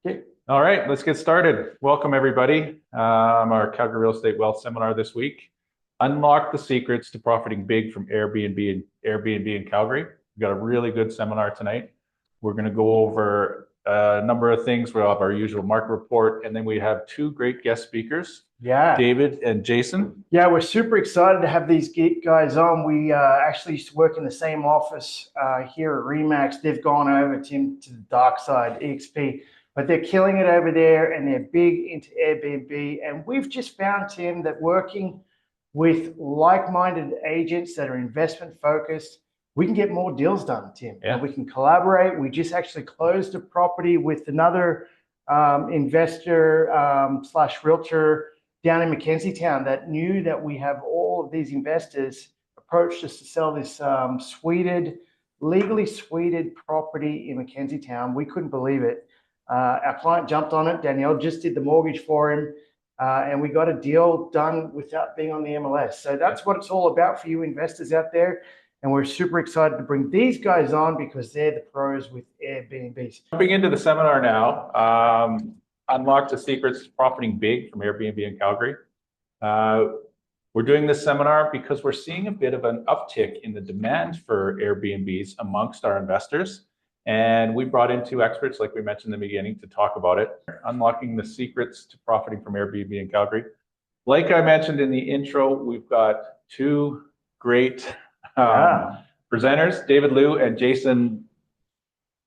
Okay. All right, let's get started. Welcome, everybody. Our Calgary Real Estate Wealth Seminar this week. Unlock the secrets to profiting big from Airbnb in Calgary. We've got a really good seminar tonight. We're going to go over a number of things. We'll have our usual market report, and then we have two great guest speakers, Yeah. David and Jason. Yeah, we're super excited to have these guys on. We actually used to work in the same office here at REMAX. They've gone over, Tim, to the dark side, EXP, but they're killing it over there and they're big into Airbnb. And we've just found, Tim, that working with like-minded agents that are investment focused, we can get more deals done, Tim. Yeah. And we can collaborate. We just actually closed a property with another investor slash realtor down in Mackenzie Town that knew that we have all of these investors approached us to sell this legally suited property in Mackenzie Town. We couldn't believe it. Our client jumped on it. Danielle just did the mortgage for him, and we got a deal done without being on the MLS. So that's what it's all about for you investors out there. And we're super excited to bring these guys on because they're the pros with Airbnbs. Jumping into the seminar now. Unlock the secrets to profiting big from Airbnb in Calgary. We're doing this seminar because we're seeing a bit of an uptick in the demand for Airbnbs amongst our investors. And we brought in two experts, like we mentioned in the beginning, to talk about it. Unlocking the secrets to profiting from Airbnb in Calgary. Like I mentioned in the intro, we've got two great presenters, David Liu and Jason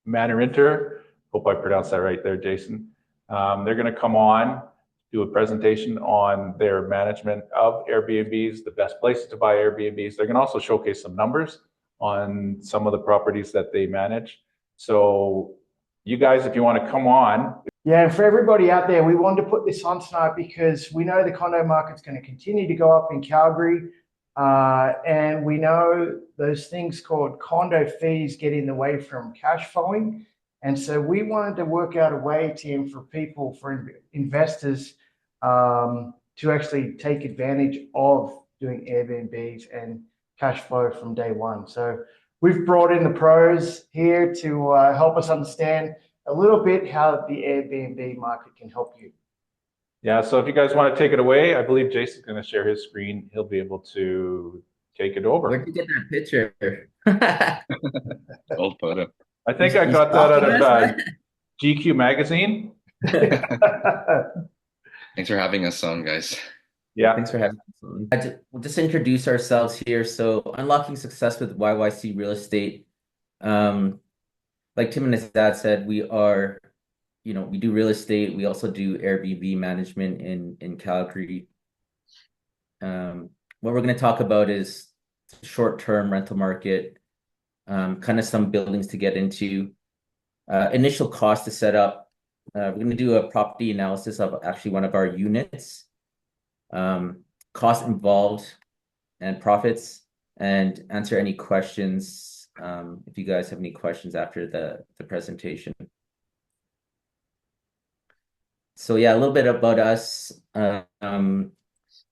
Manarinter. Hope I pronounced that right there, Jason. They're going to come on, do a presentation on their management of Airbnbs, the best places to buy Airbnbs. They're going to also showcase some numbers on some of the properties that they manage. So you guys, if you want to come on. Yeah, and for everybody out there, we wanted to put this on tonight because we know the condo market's going to continue to go up in Calgary. And we know those things called condo fees get in the way from cash flowing. And so we wanted to work out a way, Tim, for people, for investors to actually take advantage of doing Airbnbs and cash flow from day one. So we've brought in the pros here to help us understand a little bit how the Airbnb market can help you. Yeah, so if you guys want to take it away, I believe Jason's going to share his screen. He'll be able to take it over. Where'd you get that picture? Old photo. I think I got that out of GQ magazine. Thanks for having us on, guys. Yeah. Thanks for having us on. We'll just introduce ourselves here. So unlocking success with YYC Real Estate. Like Tim and Azad said, we are, we do real estate. We also do Airbnb management in Calgary. What we're going to talk about is short-term rental market, kind of some buildings to get into, initial cost to set up. We're going to do a property analysis of actually one of our units, cost involved and profits, and answer any questions if you guys have any questions after the presentation. So yeah, a little bit about us.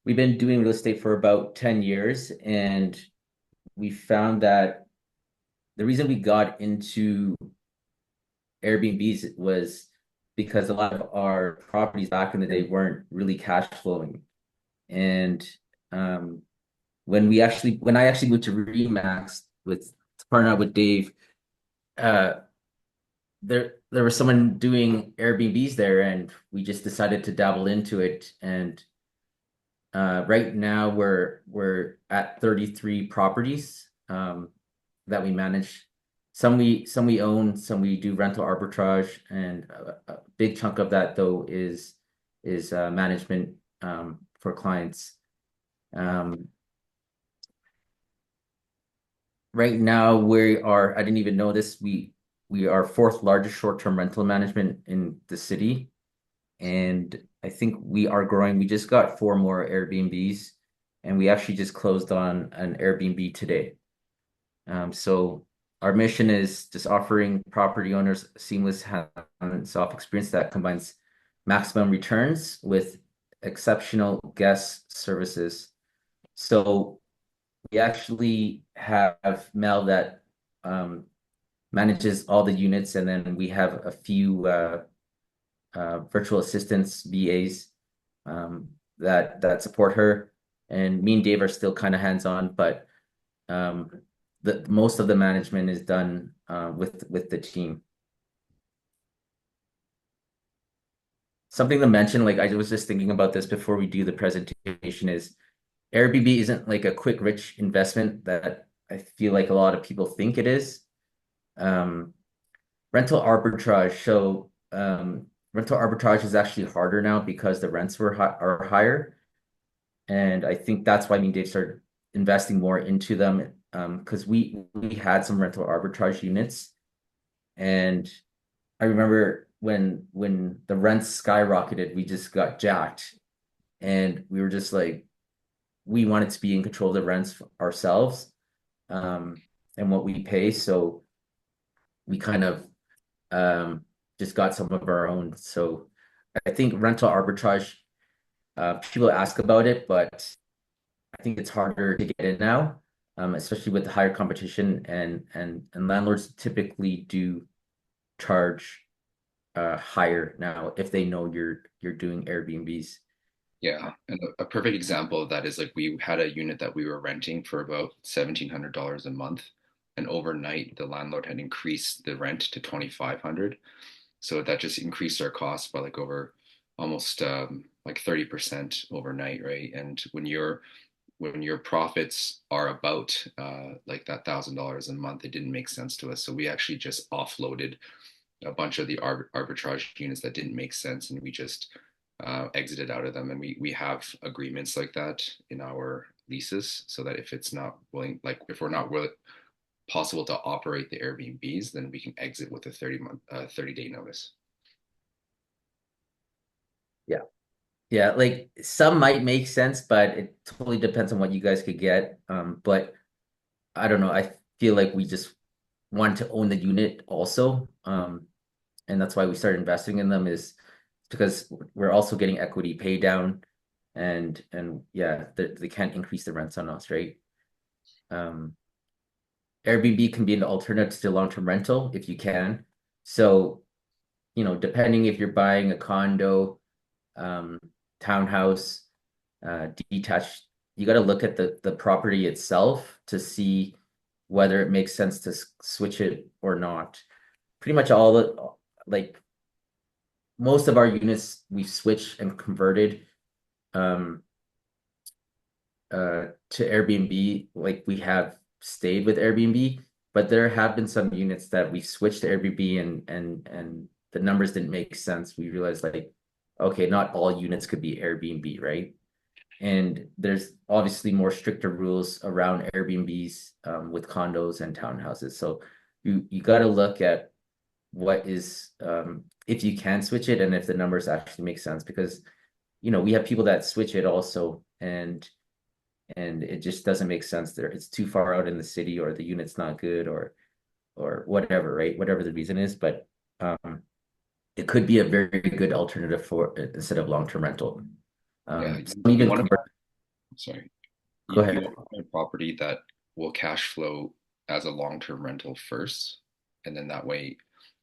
We've been doing real estate for about 10 years, and we found that the reason we got into Airbnbs was because a lot of our properties back in the day weren't really cash flowing. And when I actually moved to REMAX with partner up with Dave, there was someone doing Airbnbs there, and we just decided to dabble into it. And right now we're at 33 properties that we manage. Some we own, some we do rental arbitrage, and a big chunk of that though is management for clients. Right now we are, I didn't even know this, we are fourth largest short-term rental management in the city, and I think we are growing. We just got 4 more Airbnbs, and we actually just closed on an Airbnb today. So our mission is just offering property owners a seamless hands-off experience that combines maximum returns with exceptional guest services. So we actually have Mel that manages all the units, and then we have a few virtual assistants, VAs, that support her. And me and Dave are still kind of hands-on, but the most of the management is done with the team. Something to mention, like I was just thinking about this before we do the presentation, is Airbnb isn't like a quick rich investment that I feel like a lot of people think it is. Rental arbitrage. So rental arbitrage is actually harder now because the rents are higher. And I think that's why me and Dave started investing more into them, because we had some rental arbitrage units. And I remember when the rents skyrocketed, we just got jacked. And we were just like, we wanted to be in control of the rents ourselves, and what we pay. So we kind of just got some of our own. So I think rental arbitrage, people ask about it, but I think it's harder to get in now, especially with the higher competition, and landlords typically do charge higher now if they know you're doing Airbnbs. Yeah, and a perfect example of that is like we had a unit that we were renting for about $1,700 a month, and overnight the landlord had increased the rent to 2,500. So that just increased our costs by like over almost like 30% overnight, right? And when your profits are about like that $1,000 a month, it didn't make sense to us. So we actually just offloaded a bunch of the arbitrage units that didn't make sense, and we just exited out of them. And we have agreements like that in our leases, so that if it's not willing, like if we're not willing, possible to operate the Airbnbs, then we can exit with a 30-day notice. Yeah. Yeah, like some might make sense, but it totally depends on what you guys could get. But I don't know. I feel like we just want to own the unit also. And that's why we started investing in them, is because we're also getting equity pay down, and yeah, they can't increase the rents on us, right? Airbnb can be an alternative to long-term rental if you can. So, depending if you're buying a condo, townhouse, detached, you got to look at the property itself to see whether it makes sense to switch it or not. Pretty much like most of our units we've switched and converted to Airbnb. Like we have stayed with Airbnb, but there have been some units that we switched to Airbnb, and the numbers didn't make sense. We realized, like, okay, not all units could be Airbnb, right? And there's obviously more stricter rules around Airbnbs with condos and townhouses. So you got to look at what is, if you can switch it, and if the numbers actually make sense, because we have people that switch it also, and it just doesn't make sense there. It's too far out in the city, or the unit's not good, or whatever, right? Whatever the reason is, but it could be a very good alternative for instead of long-term rental. Yeah, Some you even want to, convert. sorry, Go you ahead. want to find a property that will cash flow as a long-term rental first, and then that way,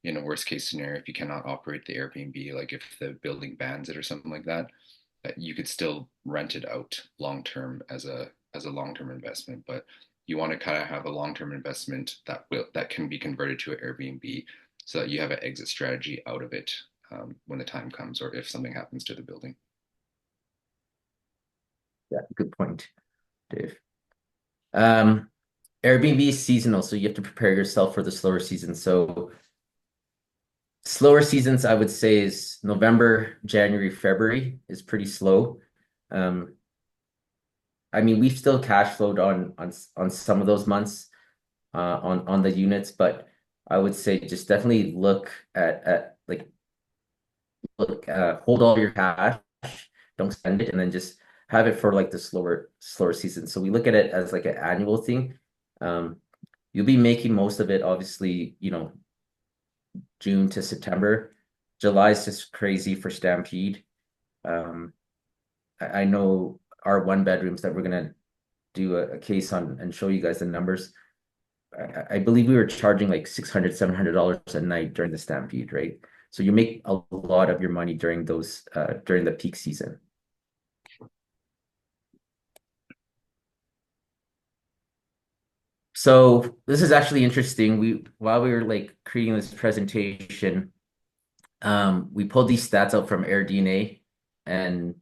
worst case scenario, if you cannot operate the Airbnb, like if the building bans it or something like that, you could still rent it out long-term as a long-term investment. But you want to kind of have a long-term investment that can be converted to an Airbnb, so that you have an exit strategy out of it when the time comes, or if something happens to the building. Yeah, good point, Dave. Airbnb is seasonal, so you have to prepare yourself for the slower season. So slower seasons, I would say, is November, January, February is pretty slow. I mean, we've still cash flowed on some of those months on the units, but I would say just definitely look at like hold all your cash, don't spend it, and then just have it for like the slower season. So we look at it as like an annual thing. You'll be making most of it, obviously, June to September. July is just crazy for Stampede. I know our one bedrooms that we're gonna do a case on and show you guys the numbers. I believe we were charging like $600, $700 a night during the Stampede, right? So you make a lot of your money during those during the peak season. So this is actually interesting. While we were like creating this presentation, we pulled these stats out from AirDNA, and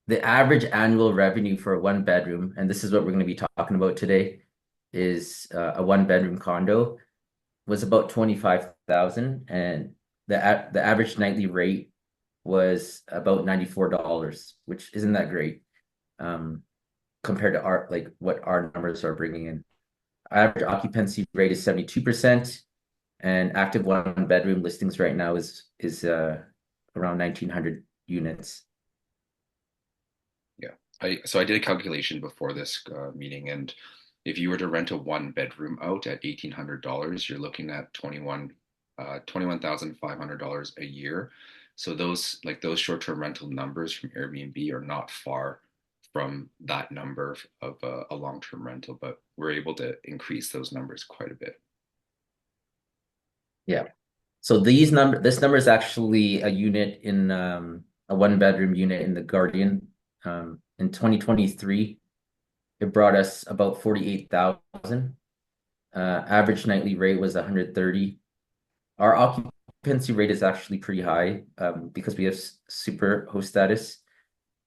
the average annual revenue for a one bedroom, and this is what we're going to be talking about today, is a one bedroom condo was about 25,000, and the average nightly rate was about $94, which isn't that great compared to our like what our numbers are bringing in. Average occupancy rate is 72%, and active one bedroom listings right now is around 1,900 units. Yeah, so I did a calculation before this meeting, and if you were to rent a one bedroom out at $1,800, you're looking at $21,500 a year. So those short-term rental numbers from Airbnb are not far from that number of a long-term rental, but we're able to increase those numbers quite a bit. Yeah. So this number is actually a unit in a one bedroom unit in the Guardian. In 2023, it brought us about 48,000. Average nightly rate was 130. Our occupancy rate is actually pretty high because we have super host status.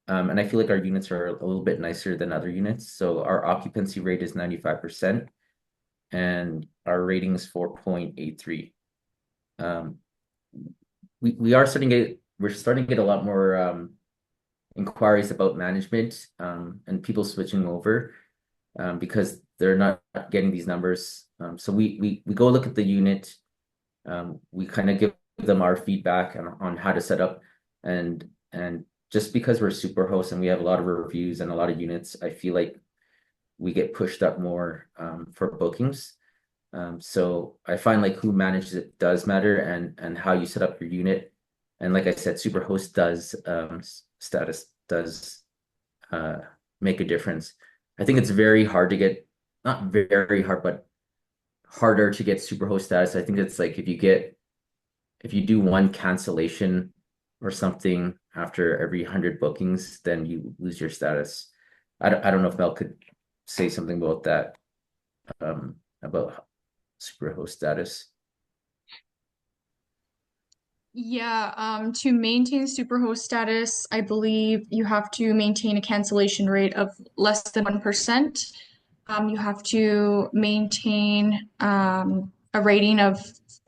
And I feel like our units are a little bit nicer than other units. So our occupancy rate is 95%, and our rating is 4.83. We're starting to get a lot more inquiries about management and people switching over because they're not getting these numbers. So we go look at the unit. We kind of give them our feedback on how to set up, and just because we're super hosts and we have a lot of reviews and a lot of units, I feel like we get pushed up more for bookings. So I find like who manages it does matter, and how you set up your unit. And like I said, Superhost does status does make a difference. I think it's very hard to get, not very hard, but harder to get Superhost status. I think it's like if you do one cancellation or something after every 100 bookings, then you lose your status. I don't know if Mel could say something about that, about Superhost status. Yeah, to maintain superhost status, I believe you have to maintain a cancellation rate of less than 1%. You have to maintain a rating of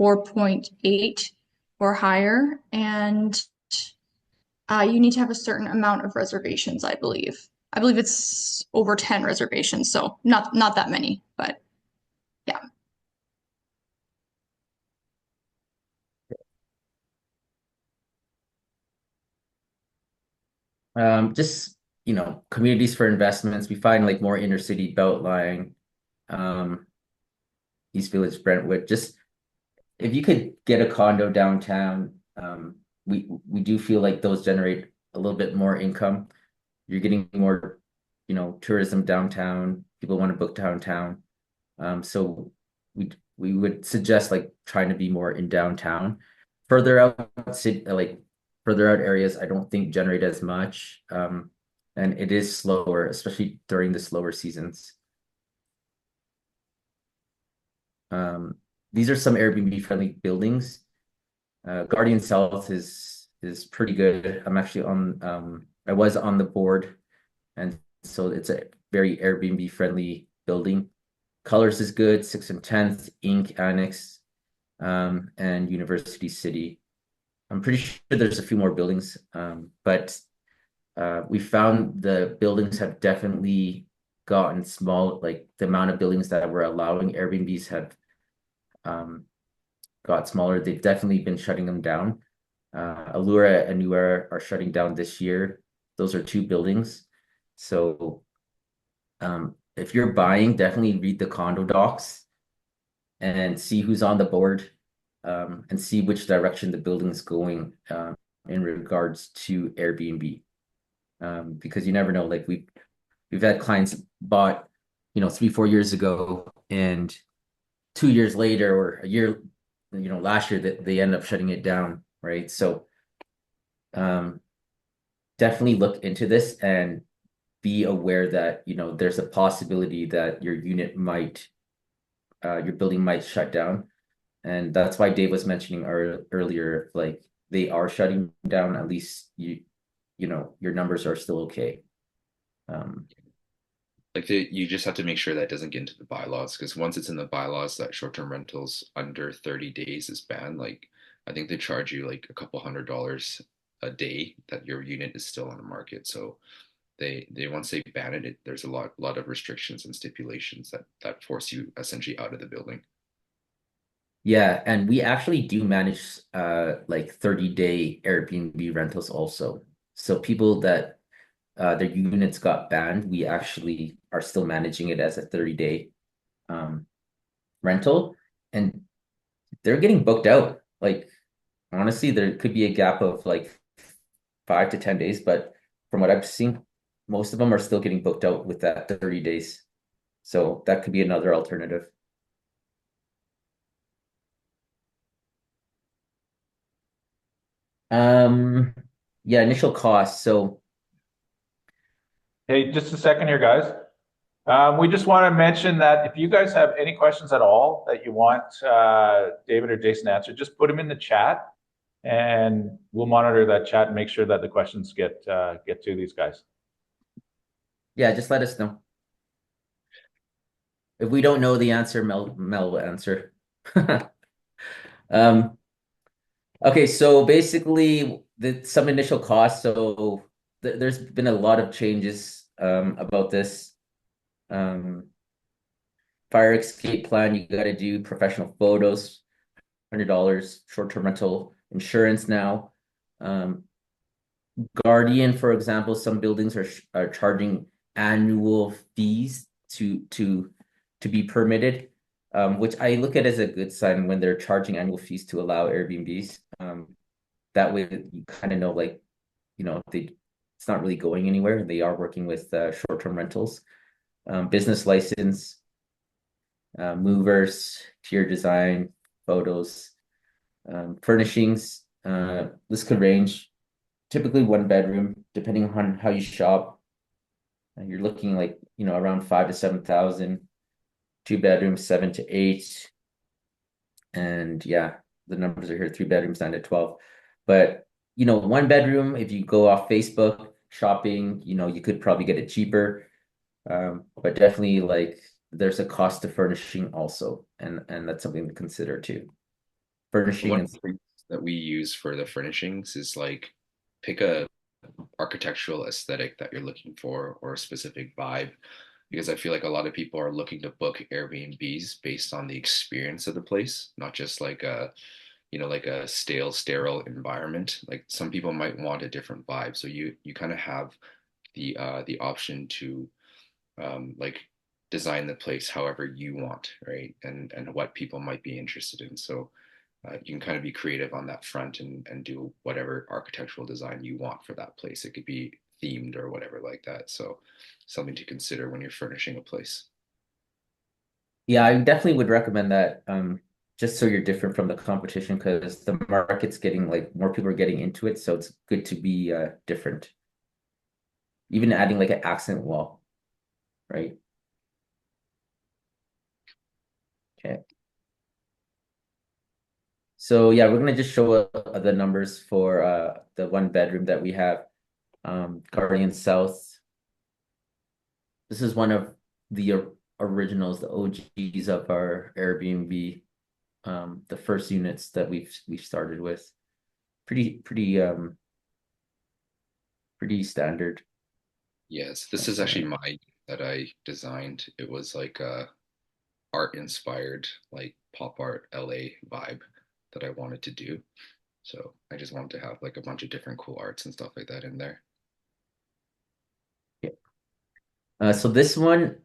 4.8 or higher, and you need to have a certain amount of reservations, I believe. I believe it's over 10 reservations, so not that many, but yeah. Just, communities for investments. We find like more inner city Beltline, East Village, Brentwood. Just if you could get a condo downtown, we do feel like those generate a little bit more income. You're getting more, tourism downtown. People want to book downtown. So we would suggest like trying to be more in downtown. Further out further out areas, I don't think generate as much. And it is slower, especially during the slower seasons. These are some Airbnb friendly buildings. Guardian South is pretty good. I'm actually I was on the board, and so it's a very Airbnb friendly building. Colors is good, 6th and 10th, Inc. Annex, and University City. I'm pretty sure there's a few more buildings, but we found the buildings have definitely gotten small. Like the amount of buildings that we're allowing Airbnbs have got smaller. They've definitely been shutting them down. Allura and New Era are shutting down this year. Those are 2 buildings. So if you're buying, definitely read the condo docs and see who's on the board, and see which direction the building's going in regards to Airbnb. Because you never know, like we've had clients bought, 3-4 years ago, and 2 years later or a year last year that they ended up shutting it down, right? So definitely look into this and be aware that, there's a possibility that your building might shut down. And that's why Dave was mentioning earlier, like they are shutting down, at least your numbers are still okay. You just have to make sure that doesn't get into the bylaws, because once it's in the bylaws that short-term rentals under 30 days is banned, like I think they charge you like a couple $100 a day that your unit is still on the market. So they once they ban it, there's a lot of restrictions and stipulations that force you essentially out of the building. Yeah, and we actually do manage like 30-day Airbnb rentals also. So people that their units got banned, we actually are still managing it as a 30-day rental, and they're getting booked out. Like honestly, there could be a gap of like 5 to 10 days, but from what I've seen, most of them are still getting booked out with that 30 days. So that could be another alternative. Um, yeah, initial cost. So Hey, just a second here, guys. We just want to mention that if you guys have any questions at all that you want David or Jason to answer, just put them in the chat, and we'll monitor that chat and make sure that the questions get to these guys. yeah, just let us know. If we don't know the answer, Mel will answer. Um, okay, so basically some initial costs. So there's been a lot of changes about this. Fire escape plan, you got to do professional photos, $100, short-term rental insurance now. Guardian, for example, some buildings are charging annual fees to be permitted, which I look at as a good sign when they're charging annual fees to allow Airbnbs. That way you kind of know, like, it's not really going anywhere. They are working with short-term rentals. Business license, movers, tier design, photos, furnishings. This could range, typically 1 bedroom, depending on how you shop. You're looking like, around 5 to 7,000. 2 bedrooms, 7 to 8. And yeah, the numbers are here, 3 bedrooms, 9 to 12. But 1 bedroom, if you go off Facebook shopping, you could probably get it cheaper. But definitely, like, there's a cost to furnishing also, and that's something to consider too. Furnishing One of and the things that we use for the furnishings is like pick a architectural aesthetic that you're looking for, or a specific vibe, because I feel like a lot of people are looking to book Airbnbs based on the experience of the place, not just like a sterile environment. Like some people might want a different vibe, so you kind of have the option to like design the place however you want, right? And what people might be interested in. So you can kind of be creative on that front and do whatever architectural design you want for that place. It could be themed or whatever like that. So something to consider when you're furnishing a place. yeah, I definitely would recommend that. Just so you're different from the competition, because the market's getting, like, more people are getting into it, so it's good to be different. Even adding like an accent wall, right? Okay. So yeah, we're gonna just show the numbers for the 1 bedroom that we have. Guardian South. This is one of the originals, the OGs of our Airbnb. The first units that we've started with. Pretty standard. Yes, this is actually my that I designed. It was like a art inspired, like pop art LA vibe that I wanted to do. So I just wanted to have like a bunch of different cool arts and stuff like that in there. Yeah. So this one,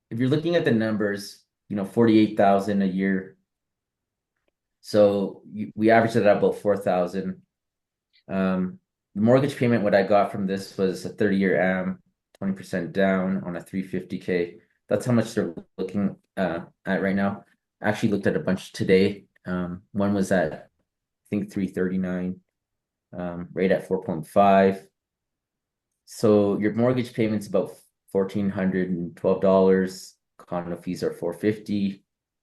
if you're looking at the numbers, 48,000 a year. So we averaged it at about 4,000. The mortgage payment, what I got from this was a 30-year AM, 20% down on a 350K. That's how much they're looking at right now. Actually looked at a bunch today. One was at I think 339, rate at 4.5. So your mortgage payment's about $1,412. Condo fees are $450.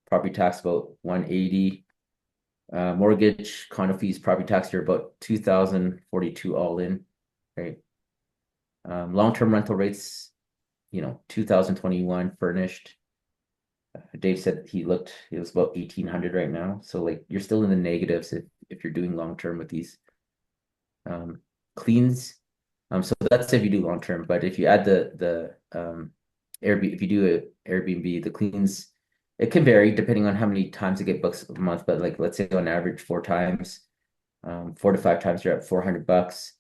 Property tax about $180. Mortgage, condo fees, property tax, you're about $2,042 all in, right? Long-term rental rates, 2021 furnished. Dave said it was about 1,800 right now. So like you're still in the negatives if you're doing long-term with these cleans. So that's if you do long-term, but if you add the Airbnb, if you do a Airbnb, the cleans, it can vary depending on how many times you get booked a month, but like let's say on average 4 times, 4 to 5 times you're at $400.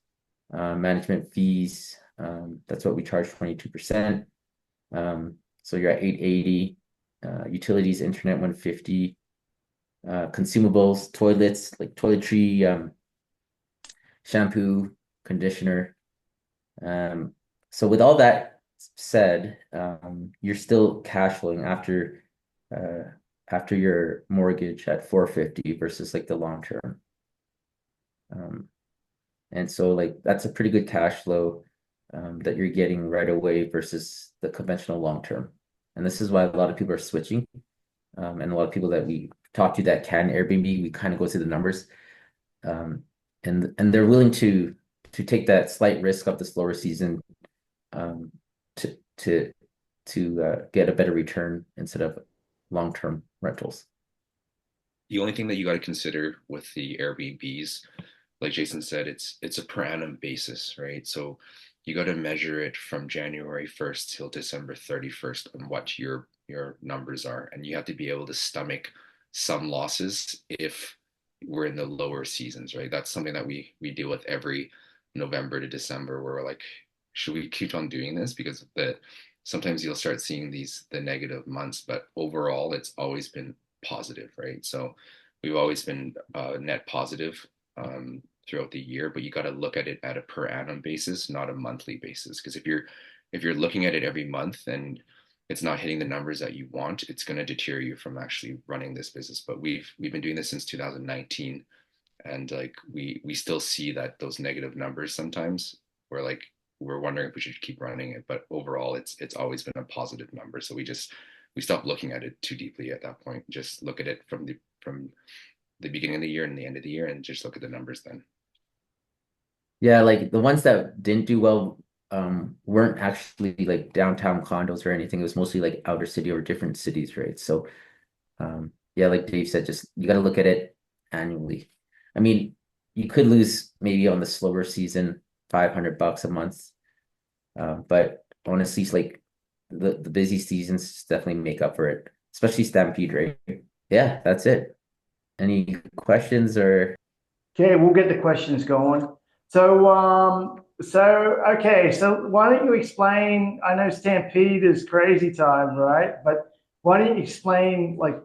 Management fees, that's what we charge 22%. So you're at 880. Utilities, internet 150. Consumables, toilets, like toiletry, shampoo, conditioner. So with all that said, you're still cash flowing after your mortgage at 450 versus like the long term. And so like that's a pretty good cash flow that you're getting right away versus the conventional long term. And this is why a lot of people are switching. And a lot of people that we talk to that can Airbnb, we kind of go through the numbers. And they're willing to take that slight risk of the slower season to get a better return instead of long-term rentals. The only thing that you got to consider with the Airbnbs, like Jason said, it's a per annum basis, right? So you got to measure it from January 1st till December 31st on what your numbers are, and you have to be able to stomach some losses if we're in the lower seasons, right? That's something that we deal with every November to December, where we're like, should we keep on doing this? Because sometimes you'll start seeing the negative months, but overall, it's always been positive, right? So we've always been net positive throughout the year, but you got to look at it at a per annum basis, not a monthly basis. Because if you're looking at it every month and it's not hitting the numbers that you want, it's going to deter you from actually running this business. But we've been doing this since 2019, and like we still see that those negative numbers sometimes. We're wondering if we should keep running it, but overall, it's always been a positive number. So we stopped looking at it too deeply at that point. Just look at it from the beginning of the year and the end of the year, and just look at the numbers then. Yeah, like the ones that didn't do well weren't actually like downtown condos or anything. It was mostly like outer city or different cities, right? So yeah, like Dave said, just you got to look at it annually. I mean, you could lose maybe on the slower season $500 a month, but honestly, it's like the busy seasons definitely make up for it, especially Stampede, right? Yeah, that's it. Any questions or? Okay, we'll get the questions going. So why don't you explain? I know Stampede is crazy time, right? But why don't you explain, like,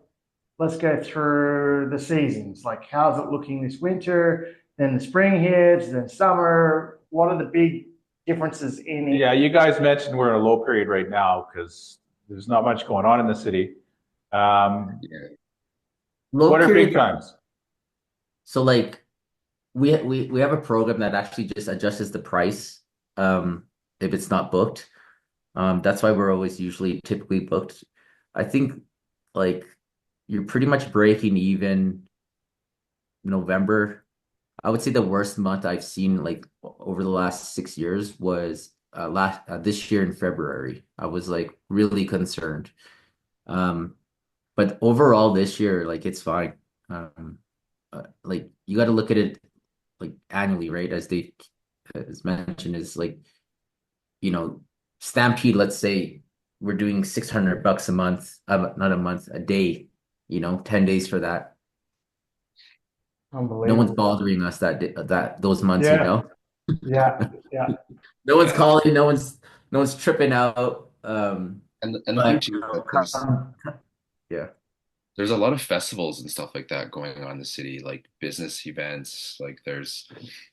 let's go through the seasons. Like, how's it looking this winter? Then the spring hits, then summer. What are the big differences in it? Yeah, you guys mentioned we're in a low period right now because there's not much going on in the city. Yeah. Low What are big period. times? So like we have a program that actually just adjusts the price if it's not booked. That's why we're always usually typically booked. I think like you're pretty much breaking even November. I would say the worst month I've seen like over the last 6 years was this year in February. I was like really concerned. Um, but overall this year, like it's fine. Like you got to look at it like annually, right? As Dave has mentioned, is like, you know, Stampede, let's say we're doing $600 a month, not a month, a day, 10 days for that. No one's Unbelievable. bothering us that those months, Yeah, yeah, yeah. No one's Yeah. calling, no one's tripping out. And the thing But too, that yeah. there's a lot of festivals and stuff like that going on in the city, like business events, like there's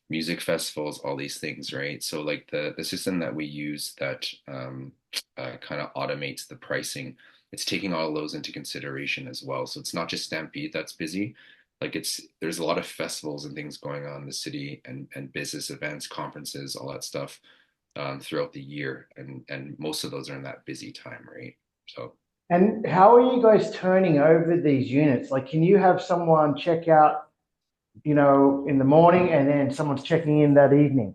music festivals, all these things, right? So like the system that we use that kind of automates the pricing it's taking all those into consideration as well. So it's not just Stampede that's busy. Like there's a lot of festivals and things going on in the city, and business events, conferences, all that stuff throughout the year, and most of those are in that busy time, right? So And how are you guys turning over these units? Like, can you have someone check out, in the morning and then someone's checking in that evening?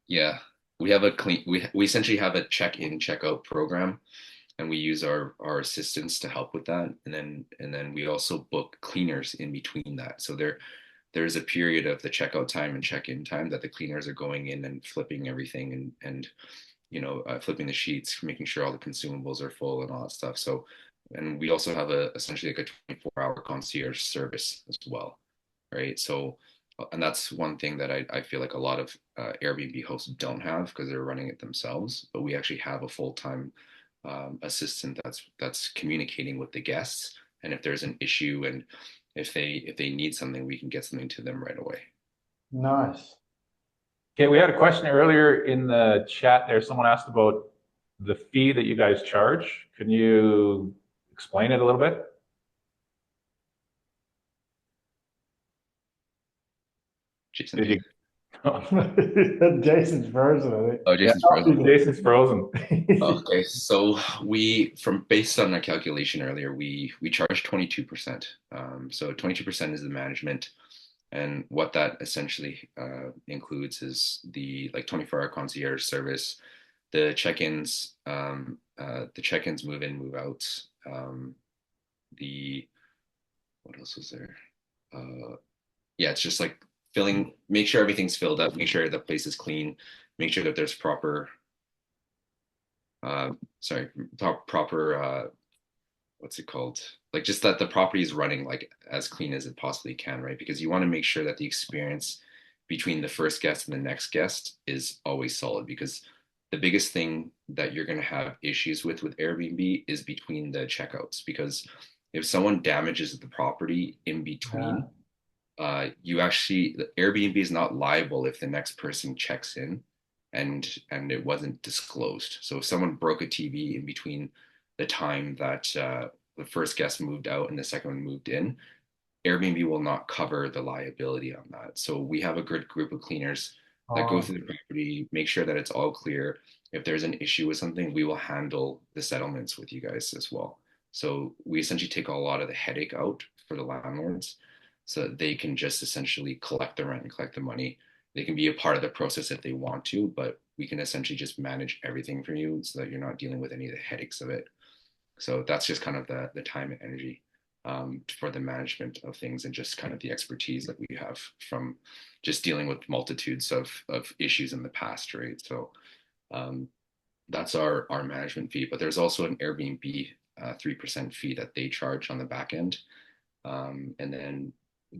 yeah, we have a we essentially have a check-in, check-out program, and we use our assistants to help with that, and then we also book cleaners in between that. So there's a period of the checkout time and check-in time that the cleaners are going in and flipping everything, and flipping the sheets, making sure all the consumables are full and all that stuff. So, and we also have essentially like a 24-hour concierge service as well, right? So, and that's one thing that I feel like a lot of Airbnb hosts don't have because they're running it themselves. But we actually have a full-time assistant that's communicating with the guests, and if there's an issue, and if they need something, we can get something to them right away. Nice. Okay, we had a question earlier in the chat there. Someone asked about the fee that you guys charge. Can you explain it a little bit? Jason, Did you? Jason's frozen, I think. oh, Jason's frozen. Jason's frozen. Okay, so based on our calculation earlier, we charge 22%. So 22% is the management, and what that essentially includes is the like 24-hour concierge service, the check-ins, move in, move out, the what else was there? Yeah, it's just like make sure everything's filled up, make sure the place is clean, make sure that there's proper what's it called? Like just that the property is running like as clean as it possibly can, right? Because you want to make sure that the experience between the first guest and the next guest is always solid, because the biggest thing that you're going to have issues with Airbnb is between the checkouts, because if someone damages the property in between, the Airbnb is not liable if the next person checks in and it wasn't disclosed. So if someone broke a TV in between the time that the first guest moved out and the second one moved in, Airbnb will not cover the liability on that. So we have a good group of cleaners that go through the property, make sure that it's all clear. If there's an issue with something, we will handle the settlements with you guys as well. So we essentially take a lot of the headache out for the landlords, so that they can just essentially collect the rent and collect the money. They can be a part of the process if they want to, but we can essentially just manage everything for you so that you're not dealing with any of the headaches of it. So that's just kind of the time and energy for the management of things, and just kind of the expertise that we have from just dealing with multitudes of issues in the past, right? So that's our management fee. But there's also an Airbnb 3% fee that they charge on the back end. And then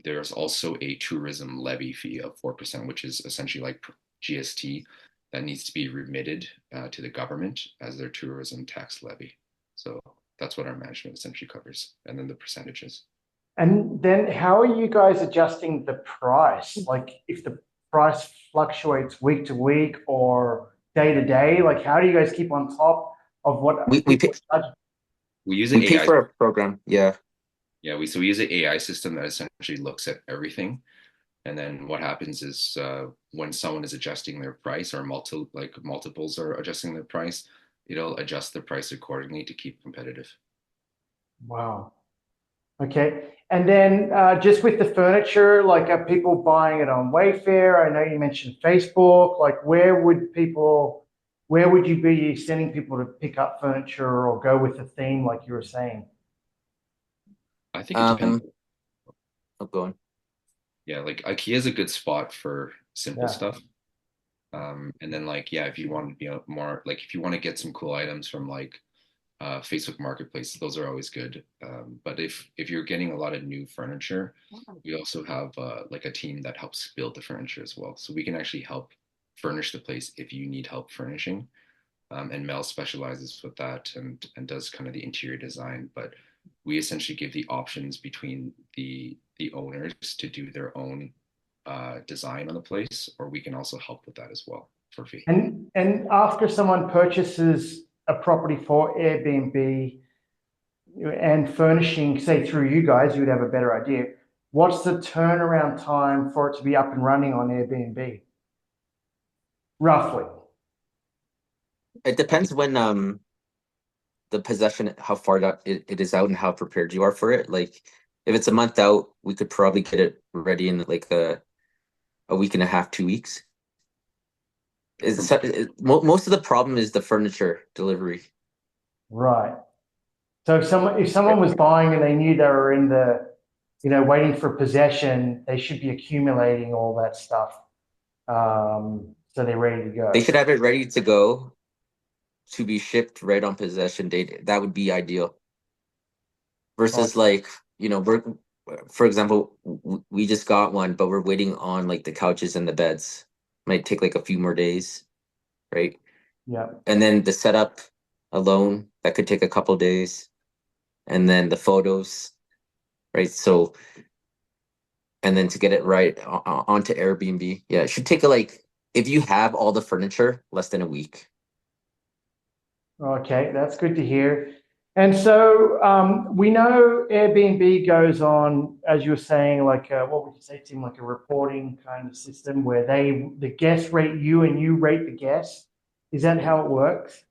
there's also a tourism levy fee of 4%, which is essentially like GST that needs to be remitted to the government as their tourism tax levy. So that's what our management essentially covers, and then the percentages. And then how are you guys adjusting the price? Like if the price fluctuates week to week or day to day, like how do you guys keep on top of what We people pay, charge? We use we an pay AI. for a program. Yeah. Yeah, we use an AI system that essentially looks at everything. And then what happens is when someone is adjusting their price, or multiples are adjusting their price, it'll adjust the price accordingly to keep competitive. Wow. Okay. And then just with the furniture, like are people buying it on Wayfair? I know you mentioned Facebook. Like where would you be sending people to pick up furniture or go with a theme like you were saying? I think it depends. I'll go on. Yeah, like IKEA is a good spot for simple Yeah. stuff. And then if you want to be more like, if you want to get some cool items from Facebook Marketplace, those are always good. But if you're getting a lot of new furniture, we also have a team that helps build the furniture as well. So we can actually help furnish the place if you need help furnishing. And Mel specializes with that and does kind of the interior design. But we essentially give the options between the owners to do their own design on the place, or we can also help with that as well for fee. And after someone purchases a property for Airbnb, and furnishing, say through you guys, you would have a better idea. What's the turnaround time for it to be up and running on Airbnb? Roughly. It depends when the possession, how far it is out and how prepared you are for it. Like if it's a month out, we could probably get it ready in like a week and a half, 2 weeks. Most of the problem is the furniture delivery. Right. So if someone was buying and they knew they were in the, waiting for possession, they should be accumulating all that stuff. So they're ready to go. They should have it ready to go to be shipped right on possession date. That would be ideal. Versus like, for example, we just got one, but we're waiting on like the couches and the beds. Might take like a few more days, right? Yeah. And then the setup alone, that could take a couple days. And then the photos, right? So, and then to get it right onto Airbnb. Yeah, it should take if you have all the furniture, less than a week. Okay, that's good to hear. And so we know Airbnb goes on, as you were saying, like what would you say, Tim, like a reporting kind of system where the guests rate you and you rate the guests. Is that how it works?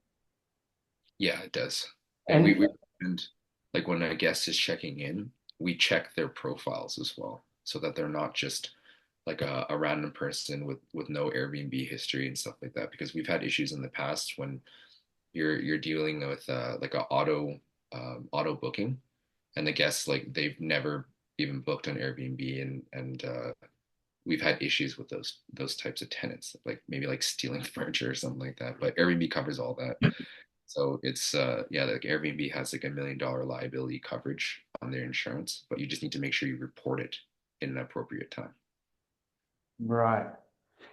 Yeah, it does. And we recommend, like when a guest is checking in, we check their profiles as well, so that they're not just like a random person with no Airbnb history and stuff like that. Because we've had issues in the past when you're dealing with like a auto booking, and the guests like they've never even booked on Airbnb, and we've had issues with those types of tenants, like maybe like stealing furniture or something like that. But Airbnb covers all that. So it's yeah, like Airbnb has like $1 million liability coverage on their insurance, but you just need to make sure you report it in an appropriate time. right.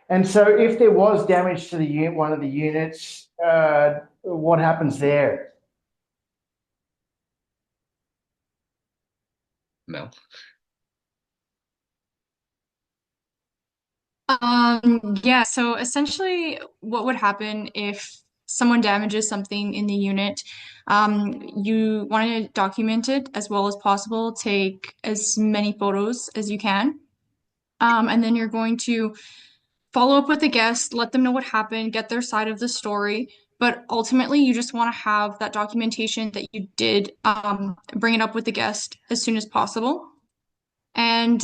And so if there was damage to the unit, one of the units, what happens there? Mel? Yeah, so essentially what would happen if someone damages something in the unit, you want to document it as well as possible, take as many photos as you can. And then you're going to follow up with the guest, let them know what happened, get their side of the story. But ultimately, you just want to have that documentation that you did bring it up with the guest as soon as possible. And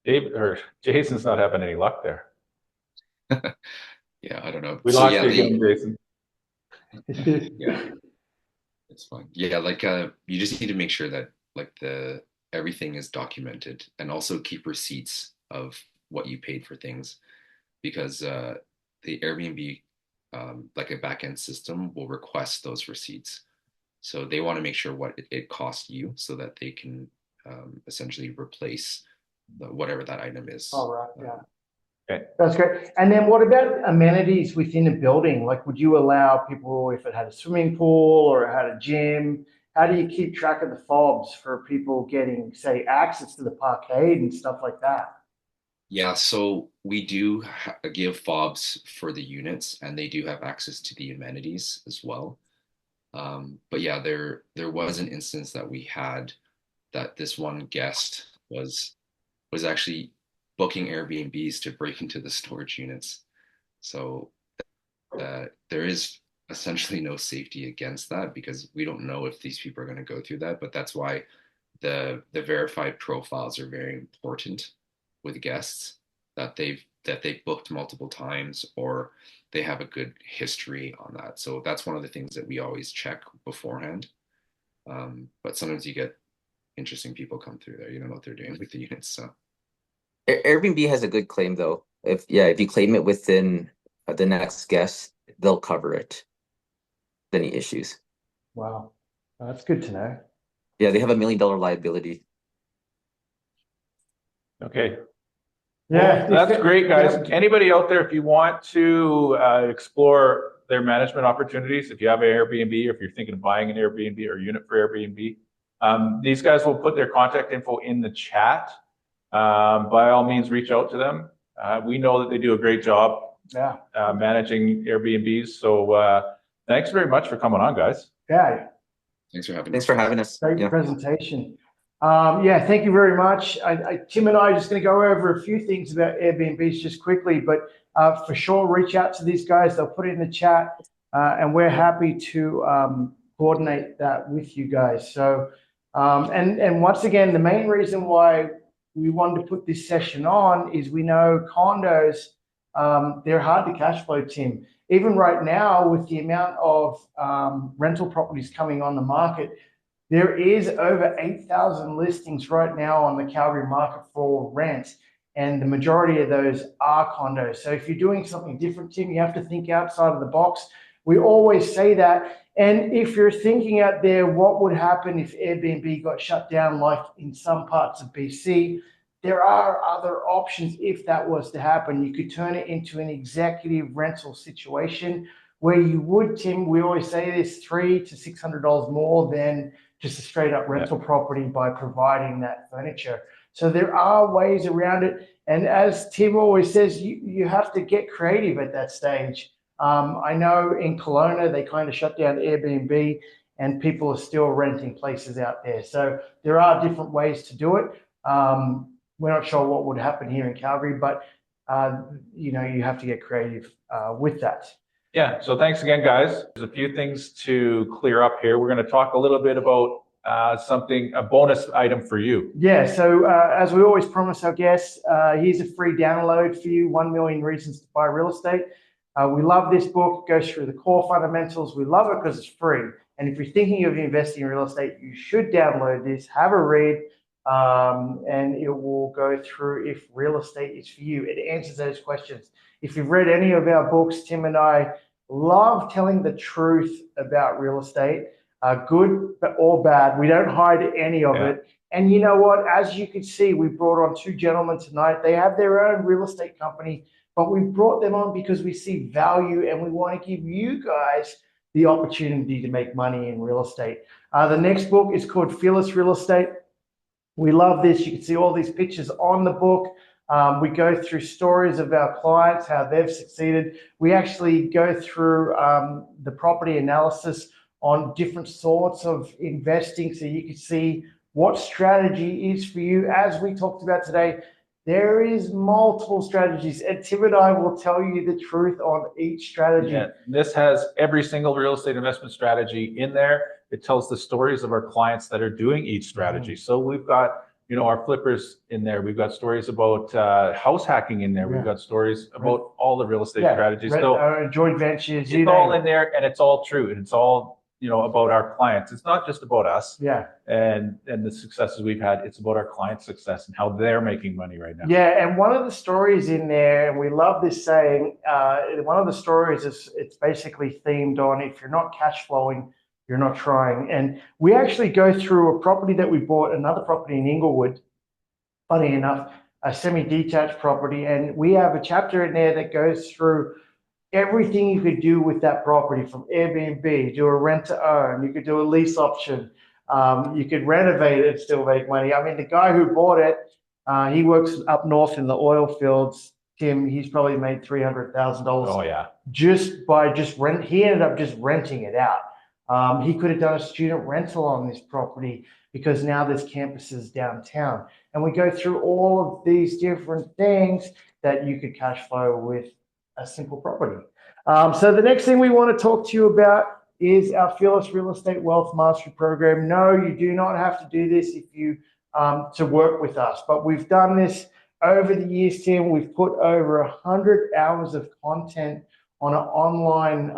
David or Jason's not having any luck there. Yeah, I don't know. We So lost yeah, you again, Jason. yeah, it's fine. Yeah, like you just need to make sure that like the everything is documented, and also keep receipts of what you paid for things, because the Airbnb like a backend system will request those receipts. So they want to make sure what it cost you, so that they can essentially replace whatever that item is. All right, yeah. Okay. That's great. And then what about amenities within a building? Like, would you allow people if it had a swimming pool or it had a gym? How do you keep track of the fobs for people getting, say, access to the parkade and stuff like that? Yeah, so we do give fobs for the units, and they do have access to the amenities as well. But yeah, there was an instance that we had that this one guest was actually booking Airbnbs to break into the storage units. So there is essentially no safety against that, because we don't know if these people are going to go through that. But that's why the verified profiles are very important with guests, that they've booked multiple times, or they have a good history on that. So that's one of the things that we always check beforehand. But sometimes you get interesting people come through there. You don't know what they're doing with the units. So Airbnb has a good claim though. If you claim it within the next guest, they'll cover it. Any issues? Wow, that's good to know. Yeah, they have $1 million liability. Okay. Yeah, Well, that's great, guys. Yeah. Anybody out there, if you want to explore their management opportunities, if you have an Airbnb, or if you're thinking of buying an Airbnb or unit for Airbnb, these guys will put their contact info in the chat. By all means, reach out to them. We know that they do a great job Yeah. managing Airbnbs. So Thanks very much for coming on, guys. Okay. Thanks for having Thanks us. for having us. Great Yeah. presentation. Yeah, thank you very much. Tim and I are just going to go over a few things about Airbnbs just quickly, but for sure, reach out to these guys. They'll put it in the chat, and we're happy to coordinate that with you guys. So, and once again, the main reason why we wanted to put this session on is we know condos, they're hard to cash flow, Tim. Even right now, with the amount of rental properties coming on the market, there is over 8,000 listings right now on the Calgary market for rent, and the majority of those are condos. So if you're doing something different, Tim, you have to think outside of the box. We always say that. And if you're thinking out there, what would happen if Airbnb got shut down, like in some parts of BC? There are other options if that was to happen. You could turn it into an executive rental situation where you would, Tim, we always say this, $300 to $600 more than just a straight up rental property by providing that furniture. So there are ways around it. And as Tim always says, you have to get creative at that stage. I know in Kelowna, they kind of shut down Airbnb and people are still renting places out there. So there are different ways to do it. We're not sure what would happen here in Calgary, but you know, you have to get creative with that. Yeah, so thanks again, guys. There's a few things to clear up here. We're going to talk a little bit about a bonus item for you. Yeah, so as we always promise our guests, here's a free download for you, 1 Million Reasons to Buy Real Estate. We love this book. It goes through the core fundamentals. We love it because it's free. And if you're thinking of investing in real estate, you should download this, have a read, and it will go through if real estate is for you. It answers those questions. If you've read any of our books, Tim and I love telling the truth about real estate, good or bad. We don't hide any of it. And you know what? As you can see, we brought on 2 gentlemen tonight. They have their own real estate company, but we brought them on because we see value and we want to give you guys the opportunity to make money in real estate. The next book is called Fearless Real Estate. We love this. You can see all these pictures on the book. We go through stories of our clients, how they've succeeded. We actually go through the property analysis on different sorts of investing so you can see what strategy is for you. As we talked about today, there is multiple strategies, and Tim and I will tell you the truth on each strategy. Yeah, this has every single real estate investment strategy in there. It tells the stories of our clients that are doing each strategy. So we've got, you know, our flippers in there. We've got stories about house hacking in there. We've got stories about all the real estate strategies. So joint ventures, it's all in there, and it's all true, and it's all, you know, about our clients. It's not just about us. And the successes we've had. It's about our clients' success and how they're making money right now. Yeah, and one of the stories in there, and we love this saying, one of the stories is it's basically themed on if you're not cash flowing, you're not trying. And we actually go through a property that we bought, another property in Inglewood, funny enough, a semi-detached property. And we have a chapter in there that goes through everything you could do with that property, from Airbnb, do a rent to own, you could do a lease option, you could renovate it and still make money. I mean, the guy who bought it, he works up north in the oil fields. Tim, he's probably made $300,000. Oh yeah. Just by rent. He ended up just renting it out. He could have done a student rental on this property because now there's campuses downtown. And we go through all of these different things that you could cash flow with a simple property. So the next thing we want to talk to you about is our Fearless Real Estate Wealth Mastery Program. No, you do not have to do this if you to work with us, but we've done this over the years, Tim. We've put over 100 hours of content on an online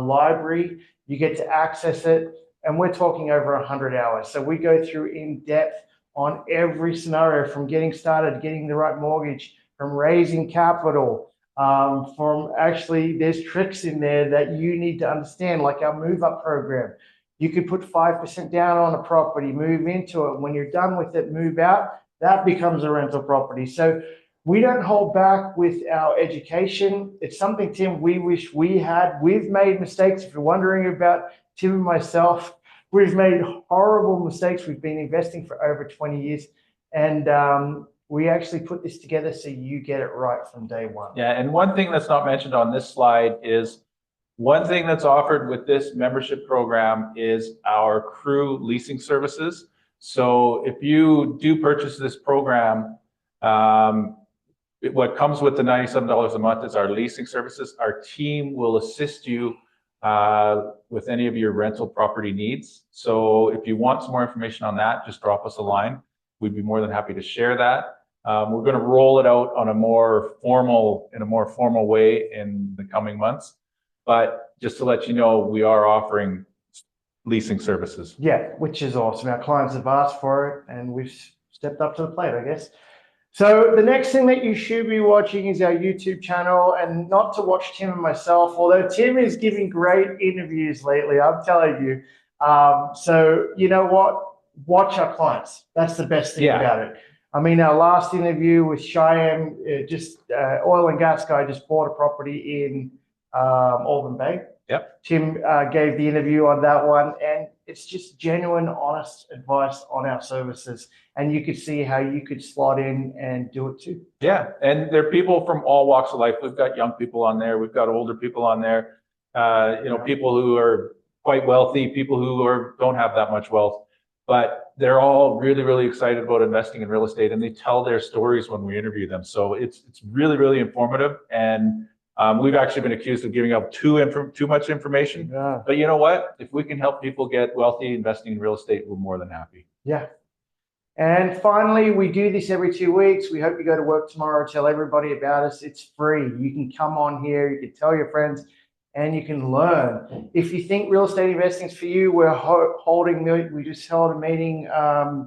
library. You get to access it, and we're talking over 100 hours. So we go through in depth on every scenario, from getting started, getting the right mortgage, from raising capital, from actually, there's tricks in there that you need to understand, like our move up program. You could put 5% down on a property, move into it. When you're done with it, move out. That becomes a rental property. So we don't hold back with our education. It's something, Tim, we wish we had. We've made mistakes. If you're wondering about Tim and myself, we've made horrible mistakes. We've been investing for over 20 years. And we actually put this together so you get it right from day one. Yeah, and one thing that's not mentioned on this slide is One thing that's offered with this membership program is our crew leasing services. So if you do purchase this program, what comes with the $97 a month is our leasing services. Our team will assist you with any of your rental property needs. So if you want some more information on that, just drop us a line. We'd be more than happy to share that. We're going to roll it out on in a more formal way in the coming months. But just to let you know, we are offering leasing services. Yeah, which is awesome. Our clients have asked for it and we've stepped up to the plate, I guess. So the next thing that you should be watching is our YouTube channel, and not to watch Tim and myself, although Tim is giving great interviews lately, I'm telling you. So you know what? Watch our clients. That's the best thing about it. I mean, our last interview with Cheyenne, oil and gas guy just bought a property in Albany Bay. Yep. Tim gave the interview on that one, and it's just genuine, honest advice on our services. And you could see how you could slot in and do it too. Yeah, and there are people from all walks of life. We've got young people on there. We've got older people on there. People who are quite wealthy, people who don't have that much wealth, but they're all really, really excited about investing in real estate, and they tell their stories when we interview them. So it's really, really informative. And we've actually been accused of giving out too much information. Yeah. But you know what? If we can help people get wealthy investing in real estate, we're more than happy. Yeah. And finally, we do this every 2 weeks. We hope you go to work tomorrow, tell everybody about us. It's free. You can come on here, you can tell your friends, and you can learn. If you think real estate investing is for you, we just held a meeting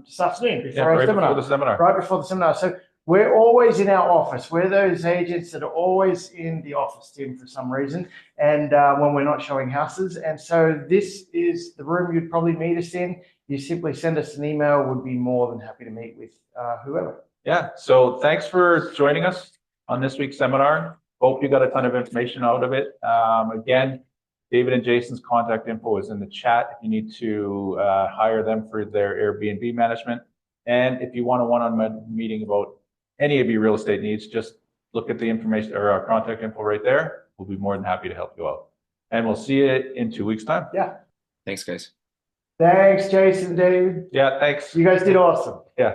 this afternoon before our seminar. Right before the seminar. So we're always in our office. We're those agents that are always in the office, Tim, for some reason, and when we're not showing houses. And so this is the room you'd probably meet us in. You simply send us an email. We'd be more than happy to meet with whoever. Yeah, so thanks for joining us on this week's seminar. Hope you got a ton of information out of it. Again, David and Jason's contact info is in the chat if you need to hire them for their Airbnb management. And if you want a one-on-one meeting about any of your real estate needs, just look at the information or our contact info right there. We'll be more than happy to help you out. And we'll see you in 2 weeks' time. Yeah. Thanks, guys. Thanks, Jason, David. Yeah, thanks. You guys did awesome. Yeah.